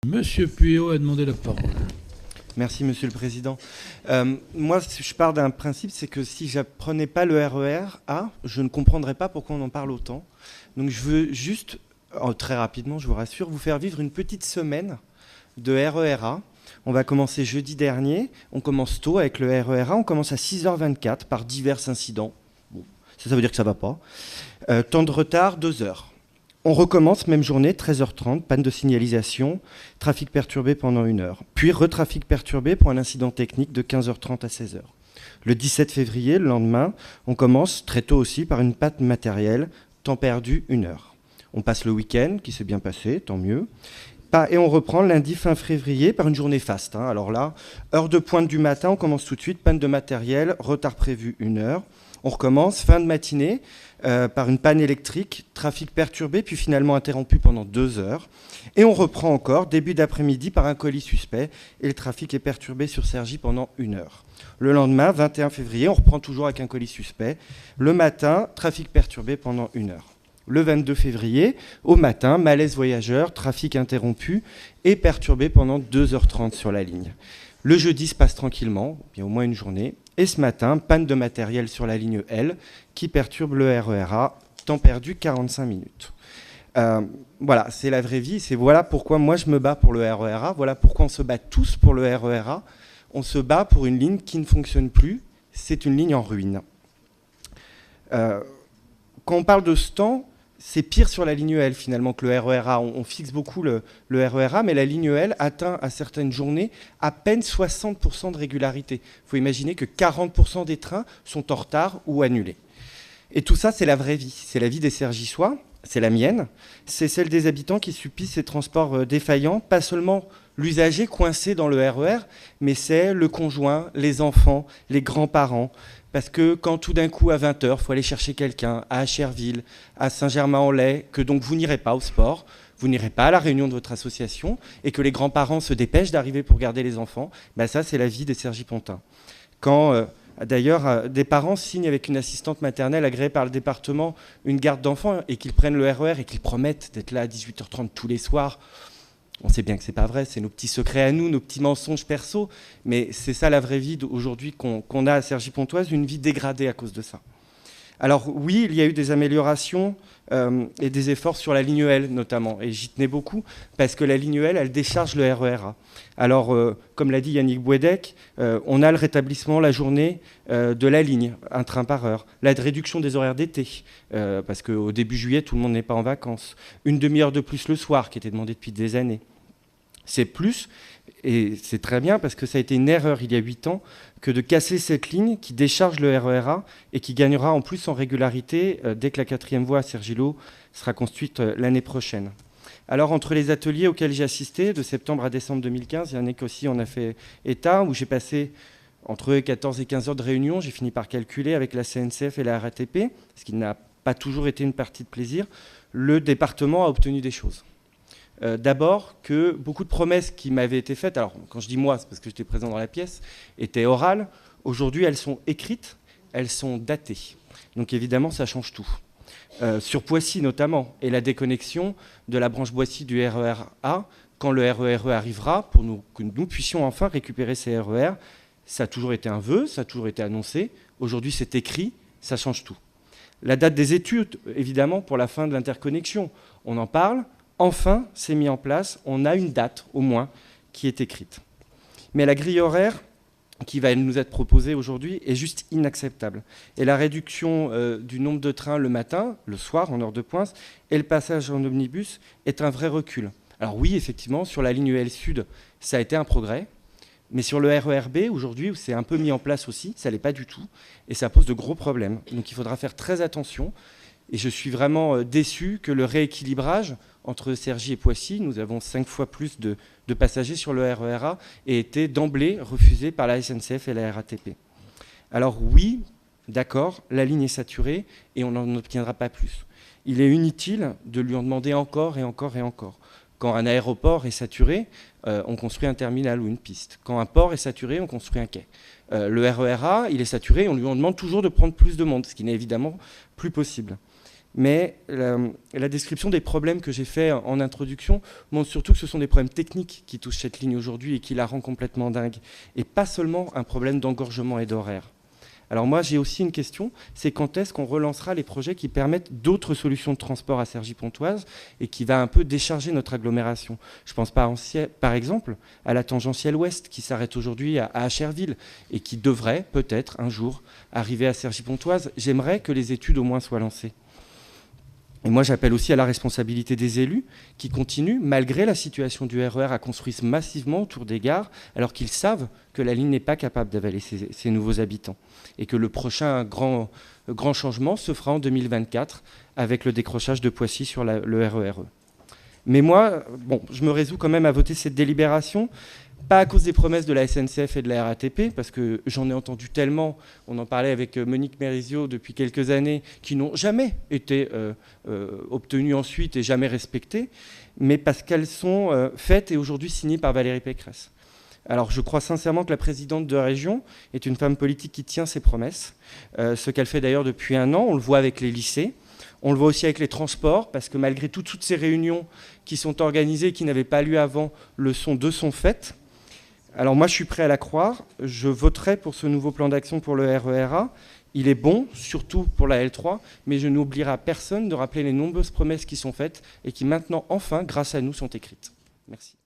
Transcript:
Monsieur Pueyo a demandé la parole. Merci, Monsieur le Président. Moi, je pars d'un principe, c'est que si je n'apprenais pas le RER A, je ne comprendrais pas pourquoi on en parle autant. Donc je veux juste, très rapidement, je vous rassure, vous faire vivre une petite semaine de RER A. On va commencer jeudi dernier. On commence tôt avec le RER A. On commence à 6h24 par divers incidents. Bon, ça veut dire que ça ne va pas. Temps de retard, 2 heures. On recommence, même journée, 13h30, panne de signalisation, trafic perturbé pendant 1 heure. Puis retrafic perturbé pour un incident technique de 15h30 à 16h. Le 17 février, le lendemain, on commence très tôt aussi par une panne matérielle, temps perdu 1 heure. On passe le week-end, qui s'est bien passé, tant mieux. Et on reprend lundi fin février par une journée faste. Alors là, heure de pointe du matin, on commence tout de suite, panne de matériel, retard prévu 1 heure. On recommence, fin de matinée, par une panne électrique, trafic perturbé, puis finalement interrompu pendant 2 heures. Et on reprend encore, début d'après-midi, par un colis suspect, et le trafic est perturbé sur Cergy pendant 1 heure. Le lendemain, 21 février, on reprend toujours avec un colis suspect. Le matin, trafic perturbé pendant 1 heure. Le 22 février, au matin, malaise voyageur, trafic interrompu et perturbé pendant 2h30 sur la ligne. Le jeudi se passe tranquillement, bien au moins une journée. Et ce matin, panne de matériel sur la ligne L qui perturbe le RER A, temps perdu 45 minutes. Voilà, c'est la vraie vie. Voilà pourquoi moi je me bats pour le RER A. Voilà pourquoi on se bat tous pour le RER A. On se bat pour une ligne qui ne fonctionne plus. C'est une ligne en ruine. Quand on parle de ce temps, c'est pire sur la ligne L finalement que le RER A. On fixe beaucoup le RER A, mais la ligne L atteint à certaines journées à peine 60% de régularité. Il faut imaginer que 40% des trains sont en retard ou annulés. Et tout ça, c'est la vraie vie. C'est la vie des Cergissois, c'est la mienne, c'est celle des habitants qui subissent ces transports défaillants, pas seulement l'usager coincé dans le RER, mais c'est le conjoint, les enfants, les grands-parents. Parce que quand tout d'un coup, à 20h, il faut aller chercher quelqu'un à Cherville, à Saint-Germain-en-Laye, que donc vous n'irez pas au sport, vous n'irez pas à la réunion de votre association, et que les grands-parents se dépêchent d'arriver pour garder les enfants, ça, c'est la vie des Cergipontins. Quand, d'ailleurs, des parents signent avec une assistante maternelle agréée par le département une garde d'enfants et qu'ils prennent le RER et qu'ils promettent d'être là à 18h30 tous les soirs, on sait bien que c'est pas vrai, c'est nos petits secrets à nous, nos petits mensonges perso, mais c'est ça la vraie vie aujourd'hui qu'on a à Cergy-Pontoise, une vie dégradée à cause de ça. Alors oui, il y a eu des améliorations et des efforts sur la ligne L notamment, et j'y tenais beaucoup, parce que la ligne L, elle décharge le RER A. Alors, comme l'a dit Yannick Bouedec, on a le rétablissement la journée de la ligne, un train par heure, la réduction des horaires d'été, parce qu'au début juillet, tout le monde n'est pas en vacances, une demi-heure de plus le soir, qui était demandée depuis des années. C'est plus, et c'est très bien, parce que ça a été une erreur il y a 8 ans, que de casser cette ligne qui décharge le RER A et qui gagnera en plus en régularité dès que la 4e voie à Cergy-Lô sera construite l'année prochaine. Alors, entre les ateliers auxquels j'ai assisté, de septembre à décembre 2015, il y en a qu'aussi on a fait état, où j'ai passé entre 14 et 15 heures de réunion. J'ai fini par calculer avec la CNCF et la RATP, ce qui n'a pas toujours été une partie de plaisir. Le département a obtenu des choses. D'abord, que beaucoup de promesses qui m'avaient été faites, alors quand je dis moi, c'est parce que j'étais présent dans la pièce, étaient orales. Aujourd'hui, elles sont écrites, elles sont datées. Donc évidemment, ça change tout. Sur Poissy notamment, et la déconnexion de la branche Boissy du RER A, quand le RER arrivera, pour que nous puissions enfin récupérer ces RER, ça a toujours été un vœu, ça a toujours été annoncé. Aujourd'hui, c'est écrit, ça change tout. La date des études, évidemment, pour la fin de l'interconnexion, on en parle. Enfin, c'est mis en place, on a une date au moins qui est écrite. Mais la grille horaire qui va nous être proposée aujourd'hui est juste inacceptable. Et la réduction du nombre de trains le matin, le soir en heure de pointe, et le passage en omnibus est un vrai recul. Alors oui, effectivement, sur la ligne L Sud, ça a été un progrès, mais sur le RER B, aujourd'hui, où c'est un peu mis en place aussi, ça ne l'est pas du tout, et ça pose de gros problèmes. Donc il faudra faire très attention. Et je suis vraiment déçu que le rééquilibrage entre Cergy et Poissy, nous avons 5 fois plus de passagers sur le RER A, ait été d'emblée refusé par la SNCF et la RATP. Alors oui, d'accord, la ligne est saturée et on n'en obtiendra pas plus. Il est inutile de lui en demander encore et encore et encore. Quand un aéroport est saturé, on construit un terminal ou une piste. Quand un port est saturé, on construit un quai. Le RER A, il est saturé, on lui en demande toujours de prendre plus de monde, ce qui n'est évidemment plus possible. Mais la description des problèmes que j'ai fait en introduction montre surtout que ce sont des problèmes techniques qui touchent cette ligne aujourd'hui et qui la rend complètement dingue. Et pas seulement un problème d'engorgement et d'horaire. Alors moi, j'ai aussi une question, c'est quand est-ce qu'on relancera les projets qui permettent d'autres solutions de transport à Cergy-Pontoise et qui va un peu décharger notre agglomération. Je pense par exemple à la tangentielle ouest qui s'arrête aujourd'hui à Acherville et qui devrait peut-être un jour arriver à Cergy-Pontoise. J'aimerais que les études au moins soient lancées. Et moi, j'appelle aussi à la responsabilité des élus qui continuent, malgré la situation du RER, à construire massivement autour des gares, alors qu'ils savent que la ligne n'est pas capable d'avaler ces nouveaux habitants. Et que le prochain grand changement se fera en 2024 avec le décrochage de Poissy sur le RER. Mais moi, bon, je me résous quand même à voter cette délibération, pas à cause des promesses de la SNCF et de la RATP, parce que j'en ai entendu tellement, on en parlait avec Monique Mérizio depuis quelques années, qui n'ont jamais été obtenues ensuite et jamais respectées, mais parce qu'elles sont faites et aujourd'hui signées par Valérie Pécresse. Alors je crois sincèrement que la présidente de région est une femme politique qui tient ses promesses, ce qu'elle fait d'ailleurs depuis un an, on le voit avec les lycées. On le voit aussi avec les transports, parce que malgré toutes ces réunions qui sont organisées et qui n'avaient pas lieu avant, de son fait. Alors moi, je suis prêt à la croire. Je voterai pour ce nouveau plan d'action pour le RER-A. Il est bon, surtout pour la L3, mais je n'oublierai personne de rappeler les nombreuses promesses qui sont faites et qui maintenant, enfin, grâce à nous, sont écrites. Merci.